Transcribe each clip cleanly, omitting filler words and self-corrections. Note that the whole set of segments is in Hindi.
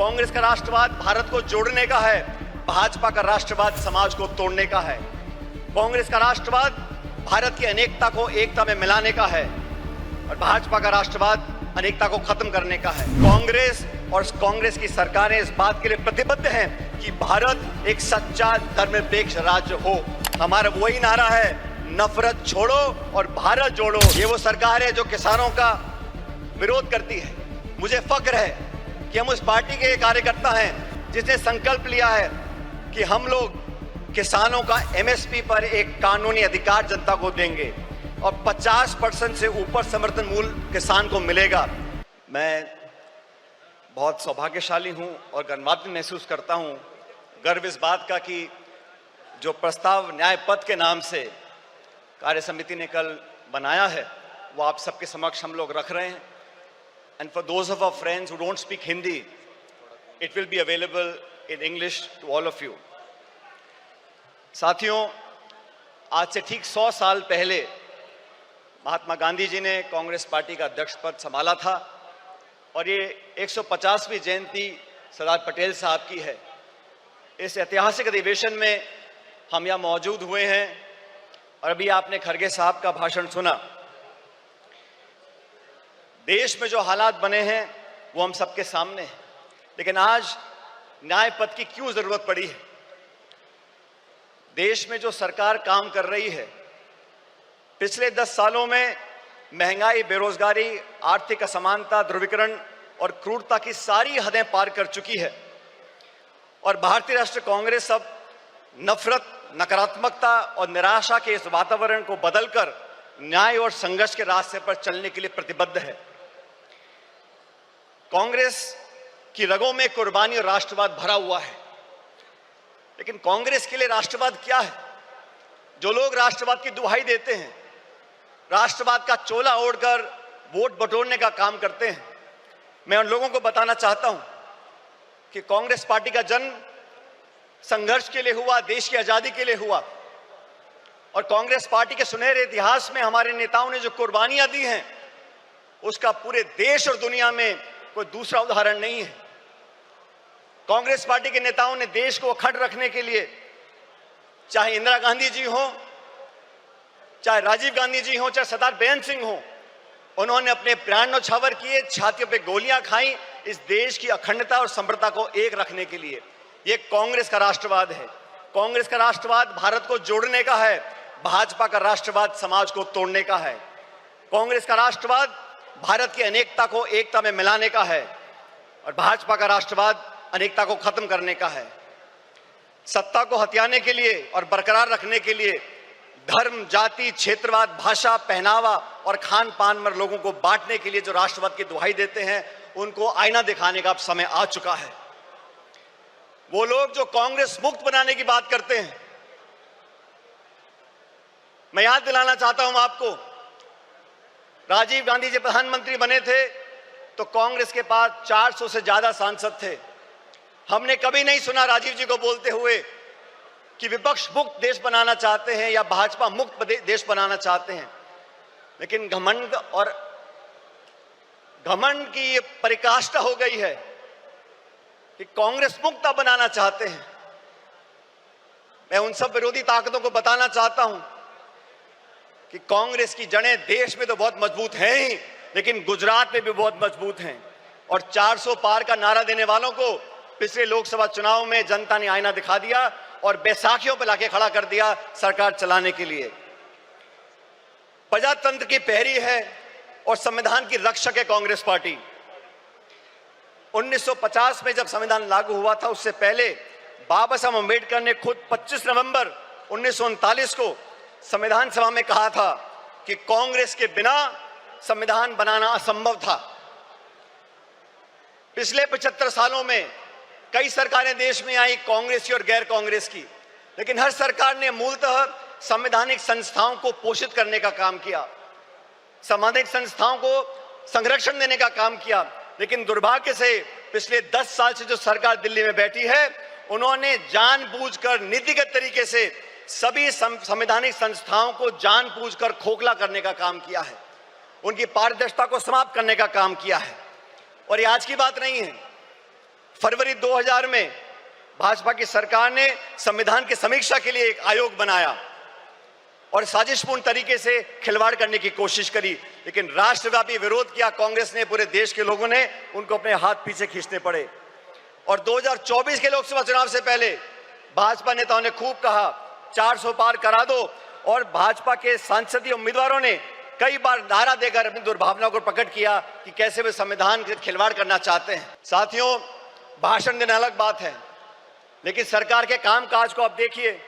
कांग्रेस का राष्ट्रवाद भारत को जोड़ने का है, भाजपा का राष्ट्रवाद समाज को तोड़ने का है। कांग्रेस का राष्ट्रवाद भारत की अनेकता को एकता में मिलाने का है और भाजपा का राष्ट्रवाद अनेकता को खत्म करने का है। कांग्रेस और कांग्रेस की सरकारें इस बात के लिए प्रतिबद्ध हैं कि भारत एक सच्चा धर्मनिरपेक्ष राज्य हो। हमारा वही नारा है, नफरत छोड़ो और भारत जोड़ो। ये वो सरकार है जो किसानों का विरोध करती है। मुझे फक्र है कि हम उस पार्टी के कार्यकर्ता हैं जिसने संकल्प लिया है कि हम लोग किसानों का एमएसपी पर एक कानूनी अधिकार जनता को देंगे और 50% से ऊपर समर्थन मूल्य किसान को मिलेगा। मैं बहुत सौभाग्यशाली हूं और गर्वान्वित महसूस करता हूं, गर्व इस बात का कि जो प्रस्ताव न्याय पथ के नाम से कार्य समिति ने कल बनाया है वो आप सबके समक्ष हम लोग रख रहे हैं। And for those of our friends who don't speak Hindi, it will be available in English to all of you. साथियों, आज से ठीक 100 साल पहले महात्मा गांधी जी ने कांग्रेस पार्टी का अध्यक्ष पद संभाला था और ये 150वीं जयंती सरदार पटेल साहब की है। इस ऐतिहासिक अधिवेशन में हम यहाँ मौजूद हुए हैं और अभी आपने खड़गे साहब का भाषण सुना। देश में जो हालात बने हैं वो हम सबके सामने हैं, लेकिन आज न्याय पथ की क्यों जरूरत पड़ी है? देश में जो सरकार काम कर रही है, पिछले 10 सालों में महंगाई, बेरोजगारी, आर्थिक असमानता, ध्रुवीकरण और क्रूरता की सारी हदें पार कर चुकी है और भारतीय राष्ट्रीय कांग्रेस अब नफरत, नकारात्मकता और निराशा के इस वातावरण को बदलकर न्याय और संघर्ष के रास्ते पर चलने के लिए प्रतिबद्ध है। कांग्रेस की रगों में कुर्बानी और राष्ट्रवाद भरा हुआ है, लेकिन कांग्रेस के लिए राष्ट्रवाद क्या है? जो लोग राष्ट्रवाद की दुहाई देते हैं, राष्ट्रवाद का चोला ओढ़कर वोट बटोरने का काम करते हैं, मैं उन लोगों को बताना चाहता हूं कि कांग्रेस पार्टी का जन्म संघर्ष के लिए हुआ, देश की आजादी के लिए हुआ और कांग्रेस पार्टी के सुनहरे इतिहास में हमारे नेताओं ने जो कुर्बानियां दी हैं उसका पूरे देश और दुनिया में कोई दूसरा उदाहरण नहीं है। कांग्रेस पार्टी के नेताओं ने देश को अखंड रखने के लिए, चाहे इंदिरा गांधी जी हो, चाहे राजीव गांधी जी हो, चाहे सरदार बेअंत सिंह हो, उन्होंने अपने प्राण न्यौछावर किए, छातियों पे गोलियां खाई इस देश की अखंडता और समृद्धता को एक रखने के लिए। ये कांग्रेस का राष्ट्रवाद है। कांग्रेस का राष्ट्रवाद भारत को जोड़ने का है, भाजपा का राष्ट्रवाद समाज को तोड़ने का है। कांग्रेस का राष्ट्रवाद भारत की अनेकता को एकता में मिलाने का है और भाजपा का राष्ट्रवाद अनेकता को खत्म करने का है। सत्ता को हथियाने के लिए और बरकरार रखने के लिए धर्म, जाति, क्षेत्रवाद, भाषा, पहनावा और खान पान में लोगों को बांटने के लिए जो राष्ट्रवाद की दुहाई देते हैं, उनको आईना दिखाने का अब समय आ चुका है। वो लोग जो कांग्रेस मुक्त बनाने की बात करते हैं, मैं याद दिलाना चाहता हूं आपको, राजीव गांधी जी प्रधानमंत्री बने थे तो कांग्रेस के पास 400 से ज्यादा सांसद थे। हमने कभी नहीं सुना राजीव जी को बोलते हुए कि विपक्ष मुक्त देश बनाना चाहते हैं या भाजपा मुक्त देश बनाना चाहते हैं, लेकिन घमंड की ये परिकाष्ठा हो गई है कि कांग्रेस मुक्त बनाना चाहते हैं। मैं उन सब विरोधी ताकतों को बताना चाहता हूं कि कांग्रेस की जड़ें देश में तो बहुत मजबूत हैं ही, लेकिन गुजरात में भी बहुत मजबूत हैं और 400 पार का नारा देने वालों को पिछले लोकसभा चुनाव में जनता ने आईना दिखा दिया और बैसाखियों पर लाके खड़ा कर दिया सरकार चलाने के लिए। प्रजातंत्र की पहरी है और संविधान की रक्षक है कांग्रेस पार्टी। 1950 में जब संविधान लागू हुआ था, उससे पहले बाबा साहब अम्बेडकर ने खुद 25 नवंबर 1939 को संविधान सभा में कहा था कि कांग्रेस के बिना संविधान बनाना असंभव था। पिछले 75 सालों में कई सरकारें देश में आई, कांग्रेस की और गैर कांग्रेस की, लेकिन हर सरकार ने मूलतः संवैधानिक संस्थाओं को पोषित करने का काम किया, संवैधानिक संस्थाओं को संरक्षण देने का काम किया। लेकिन दुर्भाग्य से पिछले 10 साल से जो सरकार दिल्ली में बैठी है, उन्होंने जानबूझकर नीतिगत तरीके से सभी संवैधानिक संस्थाओं को जानबूझकर खोखला करने का काम किया है, उनकी पारदर्शिता को समाप्त करने का काम किया है। और ये आज की बात नहीं है, फरवरी 2000 में भाजपा की सरकार ने संविधान की समीक्षा के लिए एक आयोग बनाया और साजिशपूर्ण तरीके से खिलवाड़ करने की कोशिश करी, लेकिन राष्ट्रव्यापी विरोध किया कांग्रेस ने, पूरे देश के लोगों ने उनको अपने हाथ पीछे खींचने पड़े। और 2024 के लोकसभा चुनाव से पहले भाजपा नेताओं ने खूब कहा 400 पार करा दो, और भाजपा के सांसदीय उम्मीदवारों ने कई बार नारा देकर अपनी दुर्भावना को प्रकट किया कि कैसे वे संविधान के खिलवाड़ करना चाहते हैं। साथियों, भाषण देना अलग बात है, लेकिन सरकार के कामकाज को आप देखिए।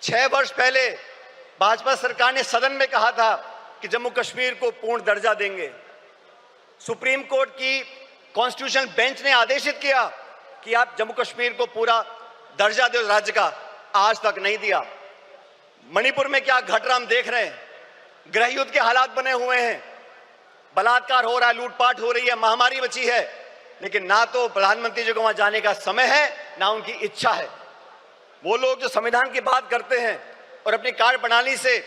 6 वर्ष पहले भाजपा सरकार ने सदन में कहा था कि जम्मू कश्मीर को पूर्ण दर्जा देंगे। सुप्रीम कोर्ट की कॉन्स्टिट्यूशनल बेंच ने आदेशित किया कि आप जम्मू कश्मीर को पूरा दर्जा दो राज्य का, आज तक नहीं दिया। मणिपुर में क्या घट रहा हम देख रहे हैं, गृह युद्ध के हालात बने हुए हैं, बलात्कार हो रहा है, लूटपाट हो रही है, महामारी बची है, लेकिन ना तो प्रधानमंत्री जी को वहां जाने का समय है, ना उनकी इच्छा है। वो लोग जो संविधान की बात करते हैं और अपनी कार्यप्रणाली से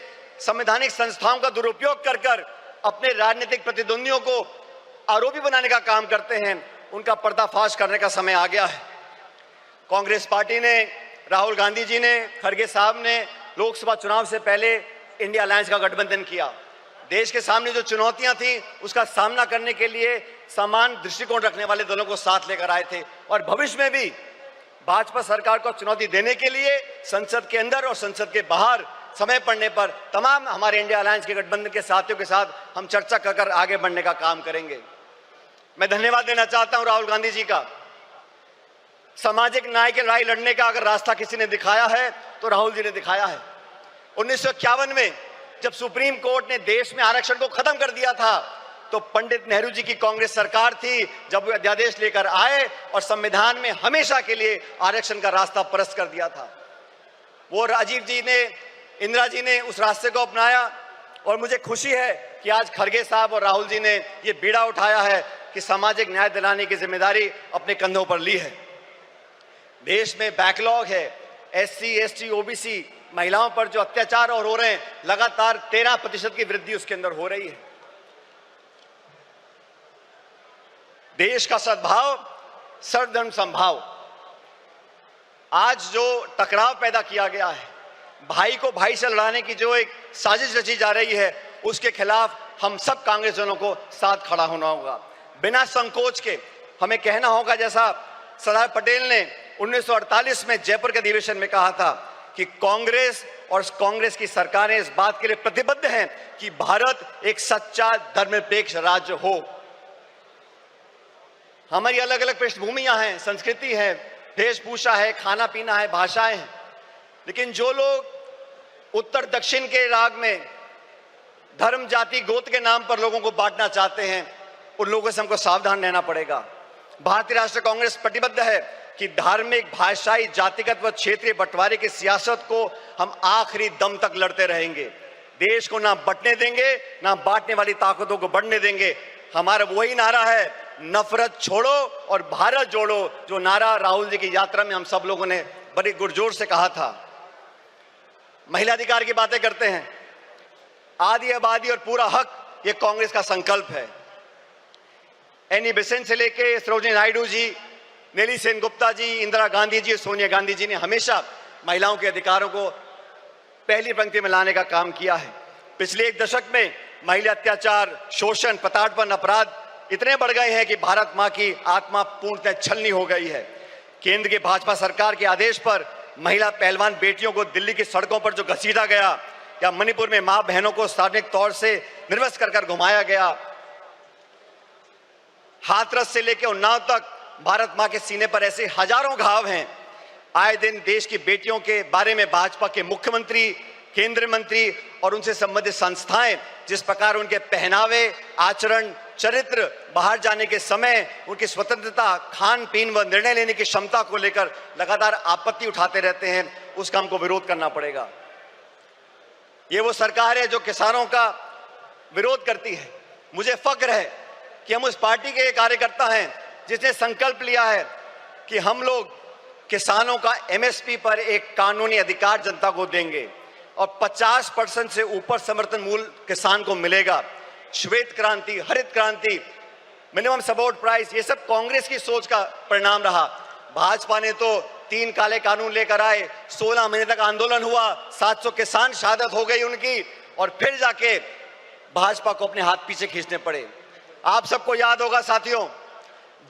संवैधानिक संस्थाओं का दुरुपयोग कर कर अपने राजनीतिक प्रतिद्वंदियों को आरोपी बनाने का काम करते हैं, उनका पर्दाफाश करने का समय आ गया है। कांग्रेस पार्टी ने, राहुल गांधी जी ने, खड़गे साहब ने लोकसभा चुनाव से पहले इंडिया अलायंस का गठबंधन किया। देश के सामने जो चुनौतियां थी उसका सामना करने के लिए समान दृष्टिकोण रखने वाले दलों को साथ लेकर आए थे, और भविष्य में भी भाजपा सरकार को चुनौती देने के लिए संसद के अंदर और संसद के बाहर समय पड़ने पर तमाम हमारे इंडिया अलायंस के गठबंधन के साथियों के साथ हम चर्चा कर आगे बढ़ने का काम करेंगे। मैं धन्यवाद देना चाहता हूं राहुल गांधी जी का। सामाजिक न्याय की लड़ाई लड़ने का अगर रास्ता किसी ने दिखाया है तो राहुल जी ने दिखाया है। 1951 में जब सुप्रीम कोर्ट ने देश में आरक्षण को खत्म कर दिया था, तो पंडित नेहरू जी की कांग्रेस सरकार थी जब वो अध्यादेश लेकर आए और संविधान में हमेशा के लिए आरक्षण का रास्ता प्रशस्त कर दिया था। वो राजीव जी ने, इंदिरा जी ने उस रास्ते को अपनाया, और मुझे खुशी है कि आज खड़गे साहब और राहुल जी ने ये बीड़ा उठाया है कि सामाजिक न्याय दिलाने की जिम्मेदारी अपने कंधों पर ली है। देश में बैकलॉग है, SC, ST, OBC महिलाओं पर जो अत्याचार और हो रहे हैं, लगातार 13% की वृद्धि उसके अंदर हो रही है। देश का सद्भाव, सर्वधर्म समभाव, आज जो टकराव पैदा किया गया है, भाई को भाई से लड़ाने की जो एक साजिश रची जा रही है, उसके खिलाफ हम सब कांग्रेसजनों को साथ खड़ा होना होगा। बिना संकोच के हमें कहना होगा, जैसा सरदार पटेल ने 1948 में जयपुर के अधिवेशन में कहा था कि कांग्रेस और कांग्रेस की सरकारें इस बात के लिए प्रतिबद्ध हैं कि भारत एक सच्चा धर्मनिरपेक्ष राज्य हो। हमारी अलग अलग पृष्ठभूमियां हैं, संस्कृति है, वेशभूषा है, खाना पीना है, भाषाएं हैं, लेकिन जो लोग उत्तर दक्षिण के राग में धर्म, जाति, गोत्र के नाम पर लोगों को बांटना चाहते हैं, उन लोगों से हमको सावधान रहना पड़ेगा। भारतीय राष्ट्रीय कांग्रेस प्रतिबद्ध है कि धार्मिक, भाषाई, जातिगत व क्षेत्रीय बंटवारे की सियासत को हम आखिरी दम तक लड़ते रहेंगे। देश को ना बंटने देंगे, ना बांटने वाली ताकतों को बढ़ने देंगे। हमारा वही नारा है, नफरत छोड़ो और भारत जोड़ो, जो नारा राहुल जी की यात्रा में हम सब लोगों ने बड़ी गुरजोर से कहा था। महिला अधिकार की बातें करते हैं, आदि आबादी और पूरा हक, ये कांग्रेस का संकल्प है। एनी बेसेंट से लेके सरोजिनी नायडू जी, नेली सेन गुप्ता जी, इंदिरा गांधी जी, सोनिया गांधी जी ने हमेशा महिलाओं के अधिकारों को पहली पंक्ति में लाने का काम किया है। पिछले एक दशक में महिला अत्याचार, शोषण, प्रताड़ना, अपराध इतने बढ़ गए हैं कि भारत मां की आत्मा पूर्णतः छलनी हो गई है। केंद्र की भाजपा सरकार के आदेश पर महिला पहलवान बेटियों को दिल्ली की सड़कों पर जो घसीटा गया, या मणिपुर में मां बहनों को सार्वजनिक तौर से निर्वस्त्र कर घुमाया गया, हाथरस से लेकर उन्नाव तक भारत मां के सीने पर ऐसे हजारों घाव हैं। आए दिन देश की बेटियों के बारे में भाजपा के मुख्यमंत्री, केंद्रीय मंत्री और उनसे संबंधित संस्थाएं जिस प्रकार उनके पहनावे, आचरण, चरित्र, बाहर जाने के समय उनकी स्वतंत्रता, खान पीन व निर्णय लेने की क्षमता को लेकर लगातार आपत्ति उठाते रहते हैं, उसका हमको विरोध करना पड़ेगा। ये वो सरकार है जो किसानों का विरोध करती है। मुझे फक्र है कि हम उस पार्टी के कार्यकर्ता हैं जिसने संकल्प लिया है कि हम लोग किसानों का MSP पर एक कानूनी अधिकार जनता को देंगे और 50% से ऊपर समर्थन मूल्य किसान को मिलेगा। श्वेत क्रांति, हरित क्रांति, मिनिमम सपोर्ट प्राइस, ये सब कांग्रेस की सोच का परिणाम रहा। भाजपा ने तो 3 काले कानून लेकर आए, 16 महीने तक आंदोलन हुआ, 700 किसान शहादत हो गई उनकी, और फिर जाके भाजपा को अपने हाथ पीछे खींचने पड़े। आप सबको याद होगा साथियों,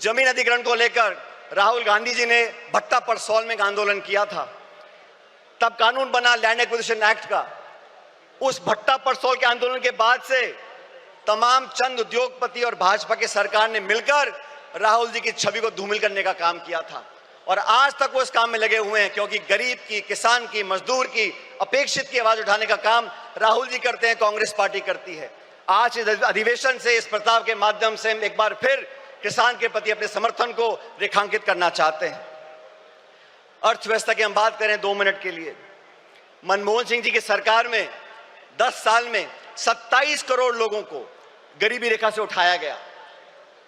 जमीन अधिग्रहण को लेकर राहुल गांधी जी ने भट्टा परसौल में एक आंदोलन किया था। तब कानून बना लैंड एक्विजिशन एक्ट का। उस भट्टा परसौल के आंदोलन के बाद से तमाम चंद उद्योगपति और भाजपा की सरकार ने मिलकर राहुल जी की छवि को धूमिल करने का काम किया था, और आज तक वो इस काम में लगे हुए हैं, क्योंकि गरीब की, किसान की, मजदूर की, अपेक्षित की आवाज उठाने का काम राहुल जी करते हैं, कांग्रेस पार्टी करती है। आज इस अधिवेशन से, इस प्रस्ताव के माध्यम से हम एक बार फिर किसान के प्रति अपने समर्थन को रेखांकित करना चाहते हैं। अर्थव्यवस्था की हम बात करें 2 मिनट के लिए। मनमोहन सिंह जी की सरकार में 10 साल में 27 करोड़ लोगों को गरीबी रेखा से उठाया गया,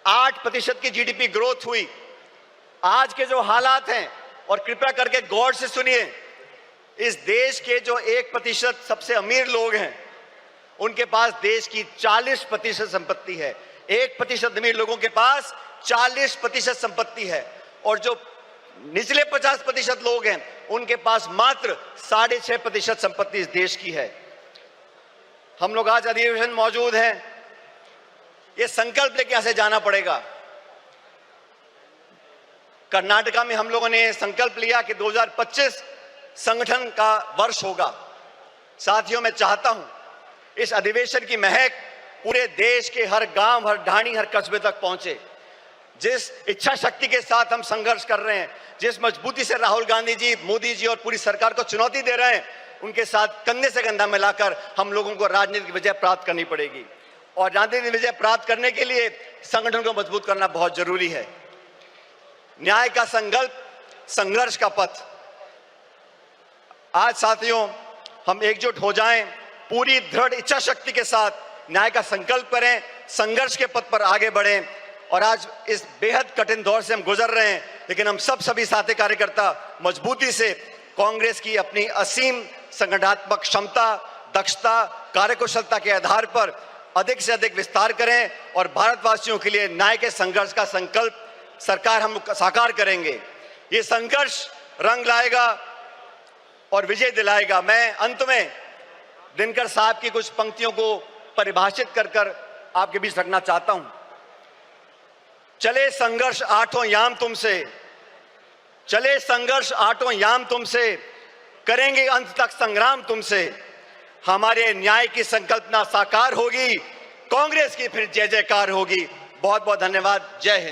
8% की जीडीपी ग्रोथ हुई। आज के जो हालात हैं, और कृपया करके गौर से सुनिए, इस देश के जो 1% सबसे अमीर लोग हैं, उनके पास देश की 40% संपत्ति है। 1% अमीर लोगों के पास 40% संपत्ति है, और जो निचले 50% लोग हैं, उनके पास मात्र 6.5% संपत्ति इस देश की है। हम लोग आज अधिवेशन मौजूद हैं, ये संकल्प लेके यहां से जाना पड़ेगा। कर्नाटका में हम लोगों ने संकल्प लिया कि 2025 संगठन का वर्ष होगा। साथियों, मैं चाहता हूं इस अधिवेशन की महक पूरे देश के हर गांव, हर ढाणी, हर कस्बे तक पहुंचे। जिस इच्छा शक्ति के साथ हम संघर्ष कर रहे हैं, जिस मजबूती से राहुल गांधी जी, मोदी जी और पूरी सरकार को चुनौती दे रहे हैं, उनके साथ कंधे से कंधा मिलाकर हम लोगों को राजनीतिक विजय प्राप्त करनी पड़ेगी। और राजनीतिक विजय प्राप्त करने के लिए संगठन को मजबूत करना बहुत जरूरी है। न्याय का संकल्प, संघर्ष का पथ। आज साथियों, हम एकजुट हो जाएं, पूरी दृढ़ इच्छा शक्ति के साथ न्याय का संकल्प करें, संघर्ष के पथ पर आगे बढ़ें। और आज इस बेहद कठिन दौर से हम गुजर रहे हैं, लेकिन हम सभी साथी कार्यकर्ता मजबूती से कांग्रेस की अपनी असीम संगठनात्मक क्षमता, दक्षता, कार्यकुशलता के आधार पर अधिक से अधिक विस्तार करें, और भारतवासियों के लिए न्याय के संघर्ष का संकल्प सरकार हम साकार करेंगे। ये संघर्ष रंग लाएगा और विजय दिलाएगा। मैं अंत में दिनकर साहब की कुछ पंक्तियों को परिभाषित कर आपके बीच रखना चाहता हूं। चले संघर्ष आठों याम तुमसे, चले संघर्ष आठों याम तुमसे, करेंगे अंत तक संग्राम तुमसे। हमारे न्याय की संकल्पना साकार होगी, कांग्रेस की फिर जय जयकार होगी। बहुत बहुत धन्यवाद। जय हिंद।